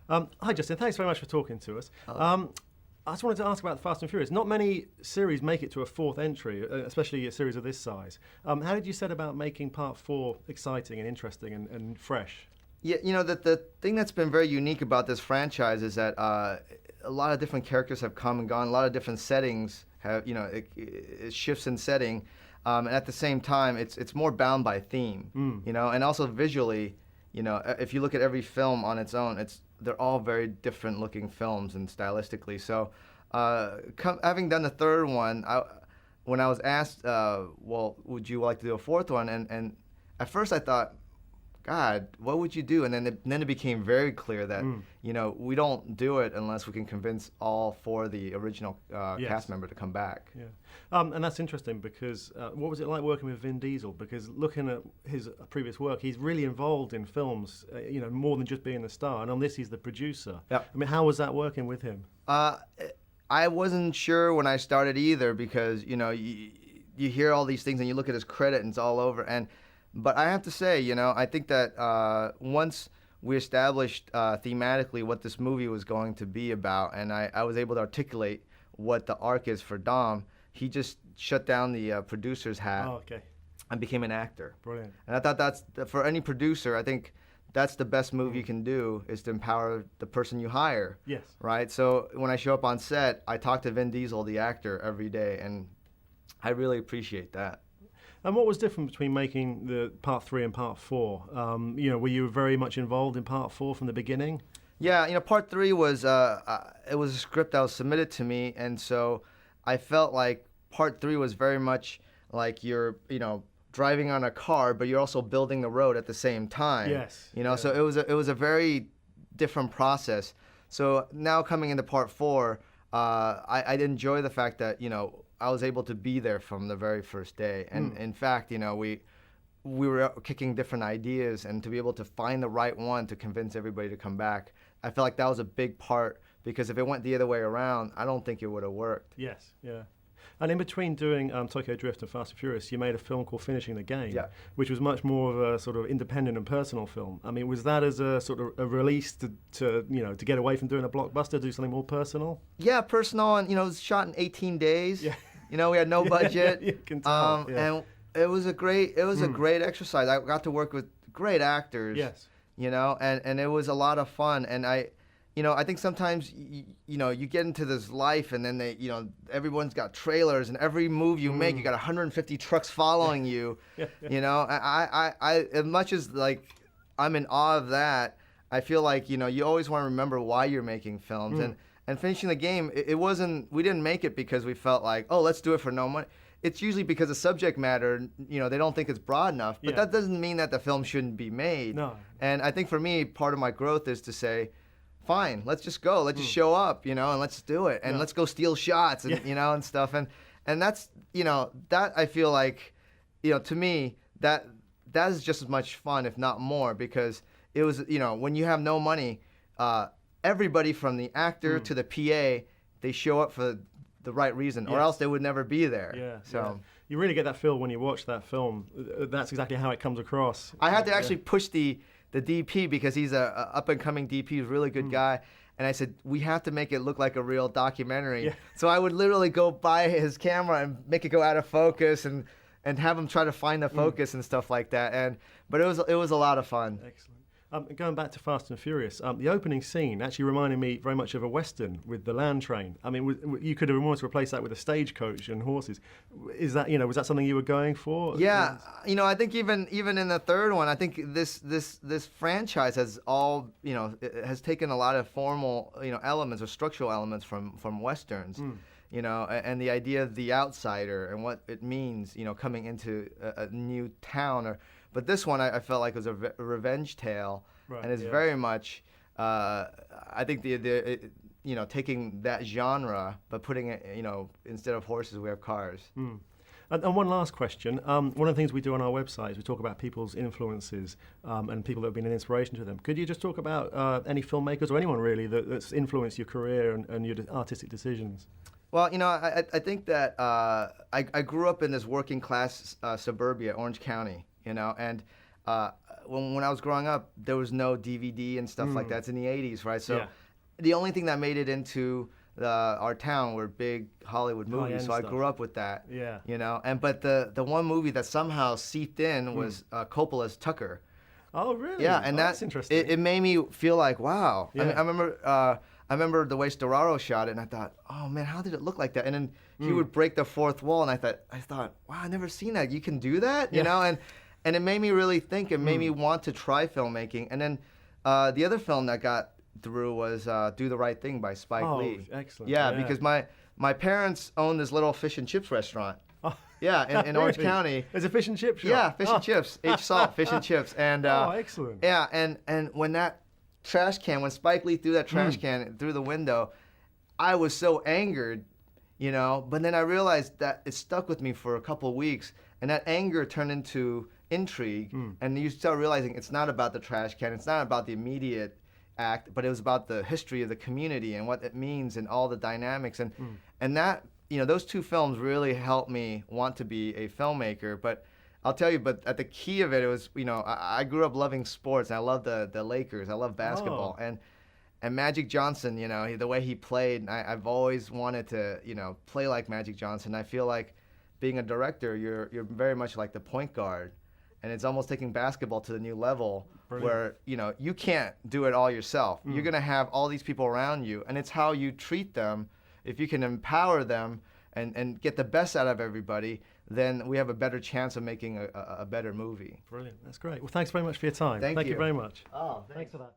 Hi, Justin. Thanks very much for talking to us. I just wanted to ask about Fast and Furious. Not many series make it to a fourth entry, especially a series of this size. How did you set about making Part 4 exciting and interesting and fresh? Yeah, the thing that's been very unique about this franchise is that a lot of different characters have come and gone. A lot of different settings have, it shifts in setting. And at the same time, it's more bound by theme, and also visually, if you look at every film on its own, they're all very different looking films and stylistically. So, having done the third one, when I was asked, well, would you like to do a fourth one? And at first I thought, God, what would you do? And then it became very clear that, we don't do it unless we can convince all four of the original cast member to come back. Yeah. And that's interesting because what was it like working with Vin Diesel? Because looking at his previous work, he's really involved in films, more than just being the star. And on this, he's the producer. Yeah. I mean, how was that working with him? I wasn't sure when I started either because, you hear all these things and you look at his credit and it's all over. But I have to say, I think that once we established thematically what this movie was going to be about, and I was able to articulate what the arc is for Dom, he just shut down the producer's hat and became an actor. Brilliant. And I thought for any producer, I think that's the best move you can do, is to empower the person you hire. Yes. Right? So when I show up on set, I talk to Vin Diesel, the actor, every day, and I really appreciate that. And what was different between making the Part 3 and Part 4? Were you very much involved in Part 4 from the beginning? Yeah, Part 3 was it was a script that was submitted to me, and so I felt like Part 3 was very much like you're, driving on a car, but you're also building the road at the same time. Yes. So it was a very different process. So now coming into Part 4, I enjoy the fact that, I was able to be there from the very first day. And in fact, we were kicking different ideas, and to be able to find the right one to convince everybody to come back, I felt like that was a big part, because if it went the other way around, I don't think it would have worked. Yes, yeah. And in between doing Tokyo Drift and Fast and Furious, you made a film called Finishing the Game, which was much more of a sort of independent and personal film. I mean, was that as a sort of a release to get away from doing a blockbuster, do something more personal? Yeah, personal, and it was shot in 18 days. Yeah. We had no budget. You can tell. And it was a great exercise. I got to work with great actors. Yes. And it was a lot of fun. And I think sometimes, you get into this life, and then everyone's got trailers, and every move you make, you got 150 trucks following you. I as much as like I'm in awe of that, I feel like, you always want to remember why you're making films. And Finishing the Game, we didn't make it because we felt like, oh, let's do it for no money. It's usually because the subject matter, they don't think it's broad enough. But that doesn't mean that the film shouldn't be made. No. And I think for me, part of my growth is to say, fine, let's just go. Let's just show up, and let's do it. And let's go steal shots, and and stuff. And that's, that I feel like, to me, that is just as much fun, if not more, because it was, when you have no money, everybody from the actor to the PA, they show up for the right reason, or else they would never be there. Yeah. So you really get that feel when you watch that film. That's exactly how it comes across. I had to actually push the DP, because he's a up and coming DP, he's a really good guy. And I said, we have to make it look like a real documentary. Yeah. So I would literally go by his camera and make it go out of focus, and have him try to find the focus and stuff like that. But it was a lot of fun. Excellent. Going back to Fast and Furious, the opening scene actually reminded me very much of a Western with the land train. I mean, you could have almost replaced that with a stagecoach and horses. Is that, was that something you were going for? Yeah, I think even in the third one, I think this franchise has all, it has taken a lot of formal, elements or structural elements from Westerns. And the idea of the outsider and what it means, coming into a new town. But this one, I felt like was a revenge tale, and it's very much, I think taking that genre, but putting it, instead of horses, we have cars. And one last question. One of the things we do on our website is we talk about people's influences and people that have been an inspiration to them. Could you just talk about any filmmakers or anyone really that's influenced your career and your artistic decisions? Well, I think that I grew up in this working class suburbia, Orange County, and when I was growing up, there was no DVD and stuff like that. It's in the 80s, right? So Yeah. the only thing that made it into our town were big Hollywood movies. High-end So I stuff. grew up with that. Yeah. You know, but the one movie that somehow seeped in was Coppola's Tucker. Oh, really? Yeah, and that's interesting. It made me feel like, wow. Yeah. I mean, I remember the way Storaro shot it, and I thought, oh man, how did it look like that? And then he would break the fourth wall, and I thought, wow, I never seen that. You can do that, you know? And it made me really think. It made me want to try filmmaking. And then the other film that got through was Do the Right Thing by Spike Lee. Oh, excellent. Yeah, because my parents owned this little fish and chips restaurant. Oh. Yeah, in Orange Really? County. There's a fish and chip shop. Yeah, fish and chips, H Salt, fish and chips, and excellent. Yeah, and when that trash can, when Spike Lee threw that trash can through the window, I was so angered, you know. But then I realized that it stuck with me for a couple of weeks, and that anger turned into intrigue, and you start realizing it's not about the trash can, it's not about the immediate act, but it was about the history of the community and what it means and all the dynamics, and that. You know, those two films really helped me want to be a filmmaker. But I'll tell you, but at the key of it, it was, you know, I grew up loving sports. And I love the Lakers. I love basketball. And Magic Johnson, you know, the way he played, I've always wanted to, you know, play like Magic Johnson. I feel like being a director, you're very much like the point guard. And it's almost taking basketball to the new level. Brilliant. Where, you know, you can't do it all yourself. You're going to have all these people around you. And it's how you treat them. If you can empower them and get the best out of everybody, then we have a better chance of making a better movie. Brilliant. That's great. Well, thanks very much for your time. Thank you very much. Oh, thanks for that.